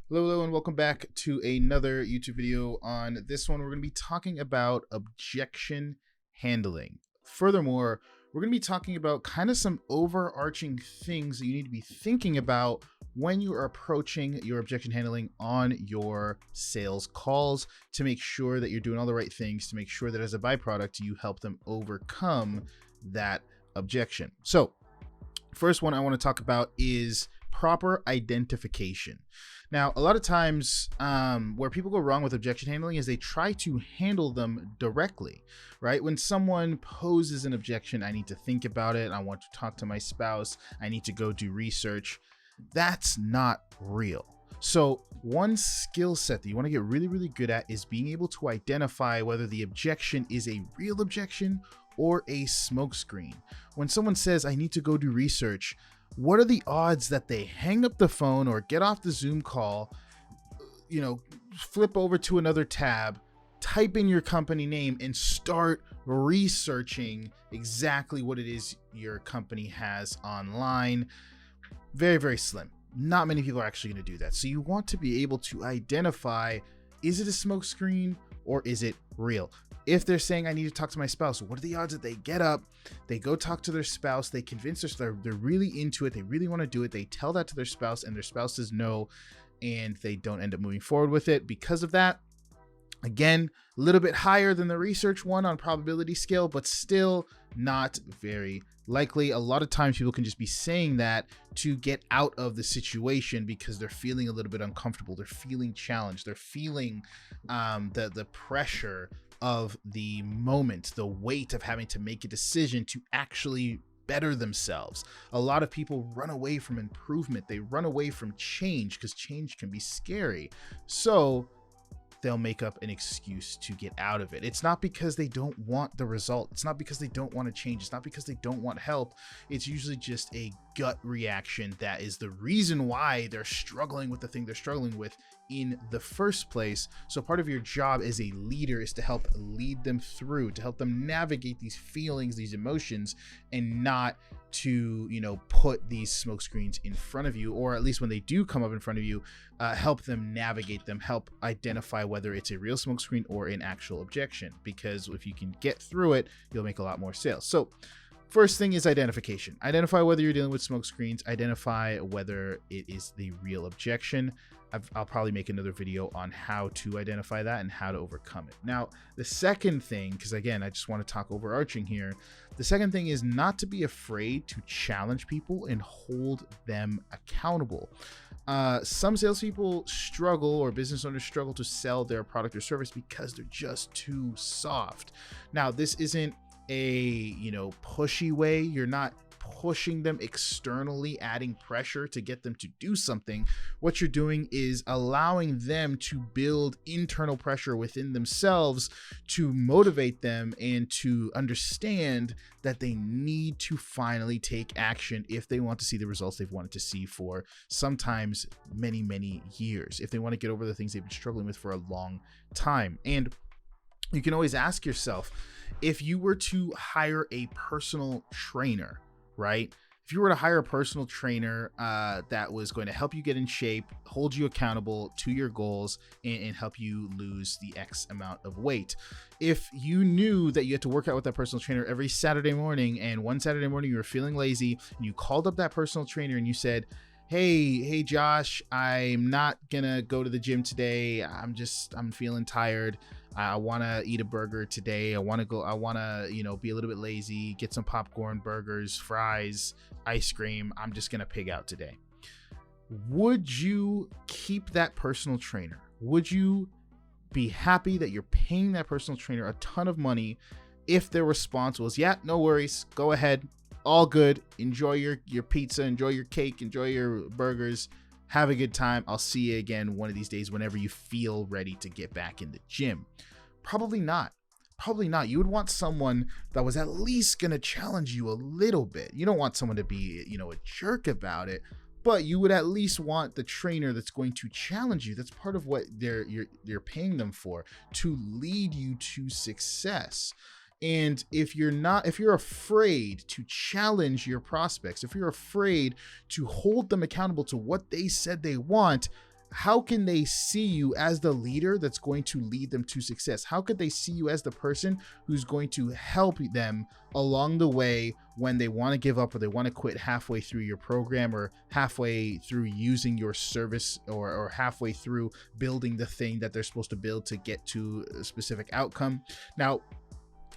Hello, and welcome back to another YouTube video. On this one, we're going to be talking about objection handling. Furthermore, we're going to be talking about kind of some overarching things that you need to be thinking about when you are approaching your objection handling on your sales calls to make sure that you're doing all the right things, to make sure that as a byproduct, you help them overcome that objection. So, first one I want to talk about is proper identification. Now, a lot of times where people go wrong with objection handling is they try to handle them directly, right? When someone poses an objection, I need to think about it. I want to talk to my spouse. I need to go do research. That's not real. So one skill set that you want to get really, really good at is being able to identify whether the objection is a real objection or a smokescreen. When someone says, I need to go do research, what are the odds that they hang up the phone or get off the Zoom call, flip over to another tab, type in your company name and start researching exactly what it is your company has online? Very, very slim. Not many people are actually going to do that. So you want to be able to identify, is it a smokescreen or is it real? If they're saying, I need to talk to my spouse, what are the odds that they get up, they go talk to their spouse, they convince they're really into it, they really want to do it, they tell that to their spouse, and their spouse says no, and they don't end up moving forward with it because of that? Again, a little bit higher than the research one on probability scale, but still not very likely. A lot of times people can just be saying that to get out of the situation because they're feeling a little bit uncomfortable, they're feeling challenged, they're feeling the pressure of the moment, the weight of having to make a decision to actually better themselves. A lot of people run away from improvement. They run away from change because change can be scary. So they'll make up an excuse to get out of it. It's not because they don't want the result. It's not because they don't want to change. It's not because they don't want help. It's usually just a gut reaction that is the reason why they're struggling with the thing they're struggling with in the first place. So part of your job as a leader is to help lead them through, to help them navigate these feelings, these emotions, and not to, put these smoke screens in front of you, or at least when they do come up in front of you, help them navigate them, help identify whether it's a real smoke screen or an actual objection, because if you can get through it, you'll make a lot more sales. So first thing is identification. Identify whether you're dealing with smoke screens, identify whether it is the real objection. I'll probably make another video on how to identify that and how to overcome it. Now, the second thing, because again, I just want to talk overarching here. The second thing is not to be afraid to challenge people and hold them accountable. Some salespeople struggle, or business owners struggle, to sell their product or service because they're just too soft. Now, this isn't a pushy way. You're not pushing them externally, adding pressure to get them to do something. What you're doing is allowing them to build internal pressure within themselves to motivate them and to understand that they need to finally take action if they want to see the results they've wanted to see for sometimes many, many years, if they want to get over the things they've been struggling with for a long time. And you can always ask yourself, if you were to hire a personal trainer, right? If you were to hire a personal trainer that was going to help you get in shape, hold you accountable to your goals, and help you lose the X amount of weight. If you knew that you had to work out with that personal trainer every Saturday morning, and one Saturday morning you were feeling lazy, and you called up that personal trainer and you said, hey Josh, I'm not gonna go to the gym today. I'm feeling tired. I want to eat a burger today. I want to be a little bit lazy, get some popcorn, burgers, fries, ice cream. I'm just going to pig out today. Would you keep that personal trainer? Would you be happy that you're paying that personal trainer a ton of money if their response was, yeah, no worries, go ahead, all good, enjoy your pizza, enjoy your cake, enjoy your burgers, have a good time, I'll see you again one of these days whenever you feel ready to get back in the gym? Probably not. Probably not. You would want someone that was at least going to challenge you a little bit. You don't want someone to be, a jerk about it, but you would at least want the trainer that's going to challenge you. That's part of what you're paying them for, to lead you to success. And if you're afraid to challenge your prospects, if you're afraid to hold them accountable to what they said they want, how can they see you as the leader that's going to lead them to success? How could they see you as the person who's going to help them along the way when they want to give up or they want to quit halfway through your program or halfway through using your service or halfway through building the thing that they're supposed to build to get to a specific outcome? Now,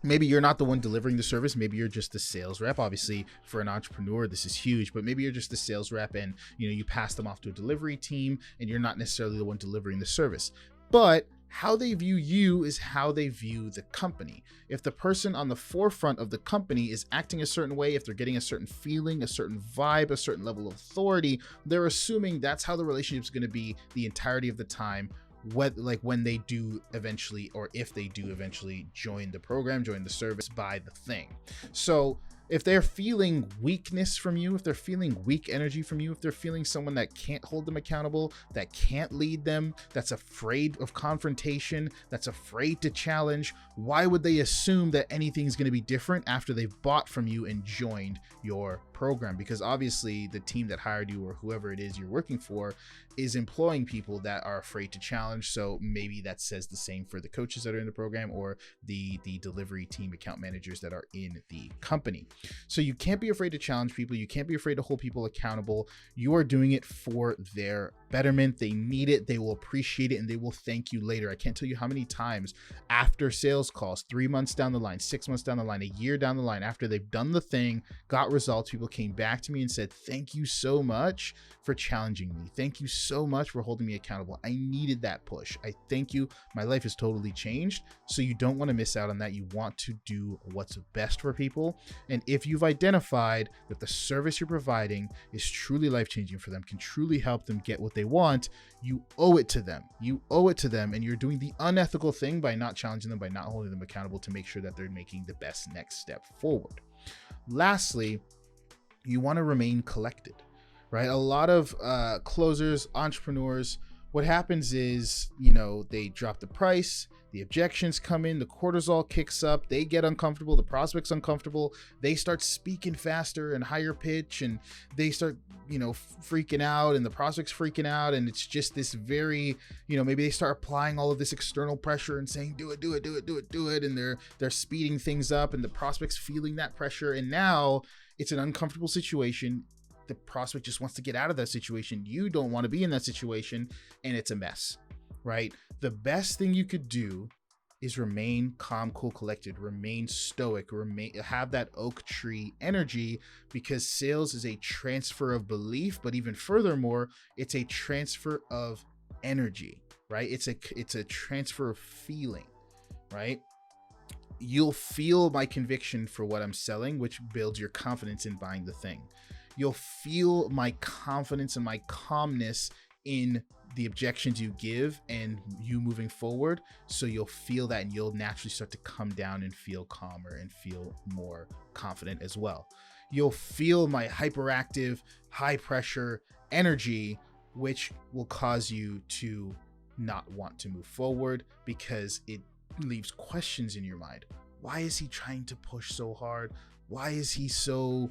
maybe you're not the one delivering the service. Maybe you're just the sales rep. Obviously, for an entrepreneur, this is huge, but maybe you're just the sales rep and you pass them off to a delivery team and you're not necessarily the one delivering the service. But how they view you is how they view the company. If the person on the forefront of the company is acting a certain way, if they're getting a certain feeling, a certain vibe, a certain level of authority, they're assuming that's how the relationship is going to be the entirety of the time, when they do eventually, or if they do eventually join the program, join the service, buy the thing. So if they're feeling weakness from you, if they're feeling weak energy from you, if they're feeling someone that can't hold them accountable, that can't lead them, that's afraid of confrontation, that's afraid to challenge, why would they assume that anything's going to be different after they've bought from you and joined your program? Because obviously the team that hired you or whoever it is you're working for is employing people that are afraid to challenge. So maybe that says the same for the coaches that are in the program or the delivery team account managers that are in the company. So you can't be afraid to challenge people. You can't be afraid to hold people accountable. You are doing it for their betterment. They need it. They will appreciate it and they will thank you later. I can't tell you how many times after sales calls, 3 months down the line, 6 months down the line, a year down the line, after they've done the thing, got results, people came back to me and said, thank you so much for challenging me. Thank you so much for holding me accountable. I needed that push. I thank you. My life has totally changed. So you don't want to miss out on that. You want to do what's best for people. And if you've identified that the service you're providing is truly life-changing for them, can truly help them get what they want, you owe it to them. You owe it to them. And you're doing the unethical thing by not challenging them, by not holding them accountable to make sure that they're making the best next step forward. Lastly, you want to remain collected, right? A lot of closers, entrepreneurs, what happens is, they drop the price, the objections come in, the cortisol kicks up, they get uncomfortable, the prospect's uncomfortable, they start speaking faster and higher pitch, and they start, freaking out, and the prospect's freaking out, and it's just this very, maybe they start applying all of this external pressure and saying, do it, and they're speeding things up, and the prospect's feeling that pressure, and now it's an uncomfortable situation. The prospect just wants to get out of that situation. You don't want to be in that situation, and it's a mess, right? The best thing you could do is remain calm, cool, collected, remain stoic, have that oak tree energy, because sales is a transfer of belief, but even furthermore, it's a transfer of energy, right? It's a transfer of feeling, right? You'll feel my conviction for what I'm selling, which builds your confidence in buying the thing. You'll feel my confidence and my calmness in the objections you give and you moving forward. So you'll feel that and you'll naturally start to come down and feel calmer and feel more confident as well. You'll feel my hyperactive, high pressure energy, which will cause you to not want to move forward because it leaves questions in your mind. Why is he trying to push so hard? Why is he so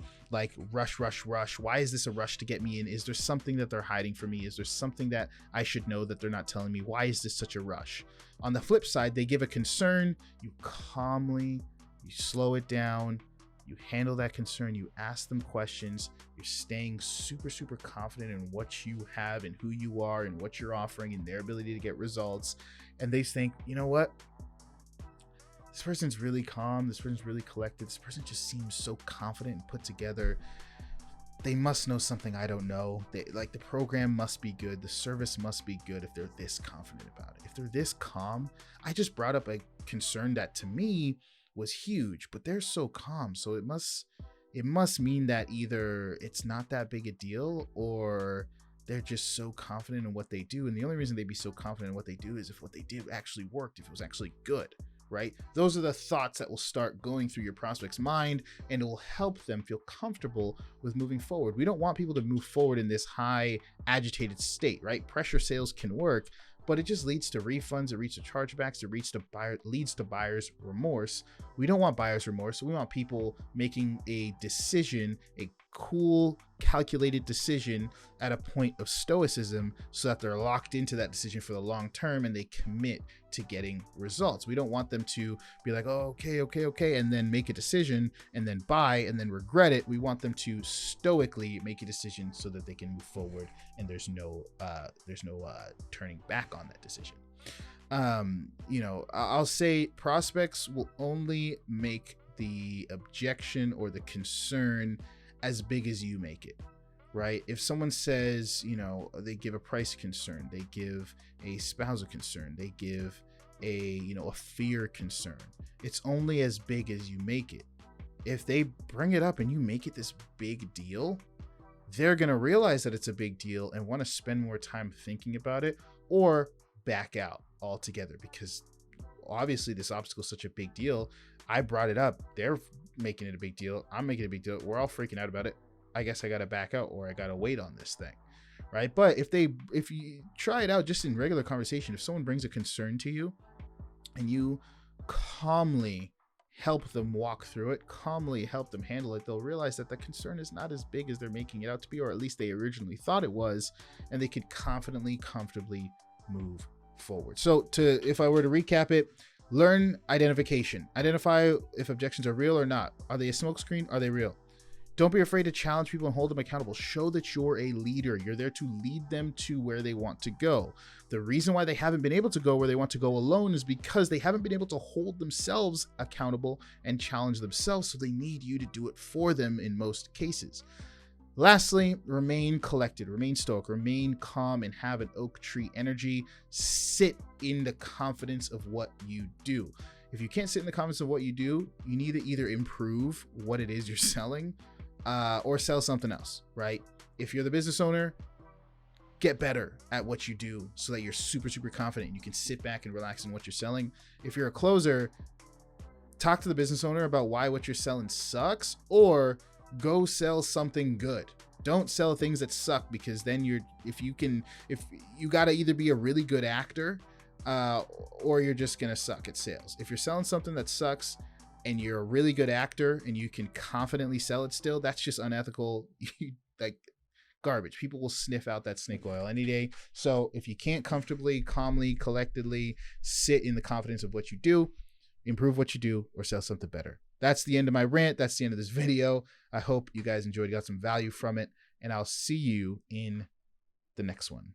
rush? Why is this a rush to get me in? Is there something that they're hiding from me? Is there something that I should know that they're not telling me? Why is this such a rush? On the flip side, they give a concern. You calmly, you slow it down, you handle that concern, you ask them questions, you're staying super, super confident in what you have and who you are and what you're offering and their ability to get results. And they think, you know what? This person's really calm. This person's really collected. This person just seems so confident and put together. They must know something I don't know. The program must be good. The service must be good if they're this confident about it. If they're this calm, I just brought up a concern that to me was huge, but they're so calm. So it must mean that either it's not that big a deal or they're just so confident in what they do. And the only reason they'd be so confident in what they do is if what they did actually worked, if it was actually good. Right? Those are the thoughts that will start going through your prospect's mind, and it will help them feel comfortable with moving forward. We don't want people to move forward in this high agitated state, right? Pressure sales can work, but it just leads to refunds, it leads to chargebacks, it leads to buyer's remorse. We don't want buyer's remorse. We want people making a decision, a cool, calculated decision at a point of stoicism so that they're locked into that decision for the long term and they commit to getting results. We don't want them to be like, oh, okay, and then make a decision and then buy and then regret it. We want them to stoically make a decision so that they can move forward and there's no turning back on that decision. I'll say prospects will only make the objection or the concern as big as you make it, right? If someone says, they give a price concern, they give a spousal concern, they give a fear concern, it's only as big as you make it. If they bring it up and you make it this big deal, they're going to realize that it's a big deal and want to spend more time thinking about it or back out altogether, because obviously this obstacle is such a big deal. I brought it up, they're making it a big deal, I'm making it a big deal, we're all freaking out about it. I guess I gotta back out or I gotta wait on this thing, right? But if you try it out just in regular conversation, if someone brings a concern to you and you calmly help them walk through it, calmly help them handle it, they'll realize that the concern is not as big as they're making it out to be, or at least they originally thought it was, and they could confidently, comfortably move forward. So if I were to recap it, learn identification. Identify if objections are real or not. Are they a smokescreen? Are they real? Don't be afraid to challenge people and hold them accountable. Show that you're a leader. You're there to lead them to where they want to go. The reason why they haven't been able to go where they want to go alone is because they haven't been able to hold themselves accountable and challenge themselves. So they need you to do it for them in most cases. Lastly, remain collected, remain stoic, remain calm, and have an oak tree energy. Sit in the confidence of what you do. If you can't sit in the confidence of what you do, you need to either improve what it is you're selling or sell something else, right? If you're the business owner, get better at what you do so that you're super, super confident and you can sit back and relax in what you're selling. If you're a closer, talk to the business owner about why what you're selling sucks, or go sell something good. Don't sell things that suck, because then if you gotta either be a really good actor or you're just gonna suck at sales. If you're selling something that sucks and you're a really good actor and you can confidently sell it still, that's just unethical. Like garbage. People will sniff out that snake oil any day. So if you can't comfortably, calmly, collectively sit in the confidence of what you do, improve what you do, or sell something better. That's the end of my rant. That's the end of this video. I hope you guys enjoyed, got some value from it, and I'll see you in the next one.